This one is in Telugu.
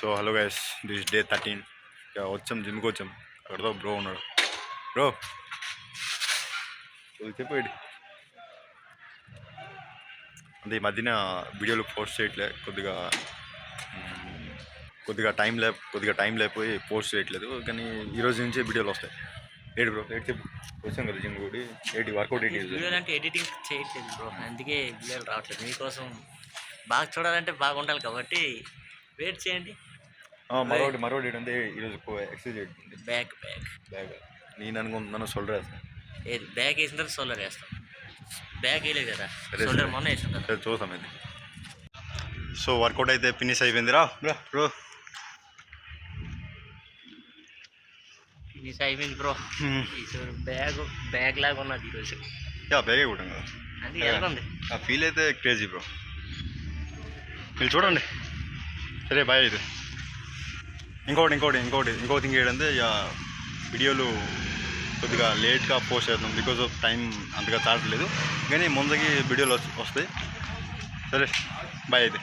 So hello guys, this day 13. వచ్చాం, జిమ్కి వచ్చాం. అక్కడతో బ్రో ఉన్నాడు. బ్రో చెప్పేది అంటే ఈ మధ్యన వీడియోలు పోస్ట్ చేయట్లే, కొద్దిగా టైం లేకపోయి పోస్ట్ చేయట్లేదు. కానీ ఈరోజు నుంచి వీడియోలు వస్తాయి. ఏంటి బ్రో, ఏంటి చెప్పు. వచ్చాం కదా జిమ్ కూడా, ఏంటి వర్కౌట్ ఏంటి? వీడియోలు అంటే ఎడిటింగ్ చేయట్లేదు బ్రో, అందుకే వీడియోలు రావట్లేదు. మీకోసం బాగా చూడాలంటే బాగుండాలి కాబట్టి వెయిట్ చేయండి. మరోటి ఏంటంటే ఈరోజు ఎక్సర్సైజ్ చేయండి. బ్యాక్ నేను అనుకుంటున్నాను షోల్డర్ వేస్తాను. ఏది బ్యాక్ వేసిన తర్వాత షోల్డర్ వేస్తాం. బ్యాక్ వేయలేదు కదా, షోల్డర్ మొన్న వేస్తాం. సరే చూసాం ఇది. సో వర్కౌట్ అయితే ఫినిష్ అయిపోయిందిరా బ్రో. ఫినిష్ అయిపోయింది బ్రో. బ్యాగ్ లాగా ఉన్నది ఈరోజు. బ్యాగే కూడా అది వెళ్తుంది. ఆ ఫీల్ అయితే క్రేజీ బ్రో. మీరు చూడండి. సరే బాయ్. ఇది ఇంకో థింగ్ ఏంటంటే వీడియోలు కొద్దిగా లేట్గా పోస్ట్ చేద్దాం, బికాజ్ ఆఫ్ టైం అంతగా చాలట్లేదు. కానీ ముందుకి వీడియోలు వస్తాయి. సరే బాయ్ అయితే.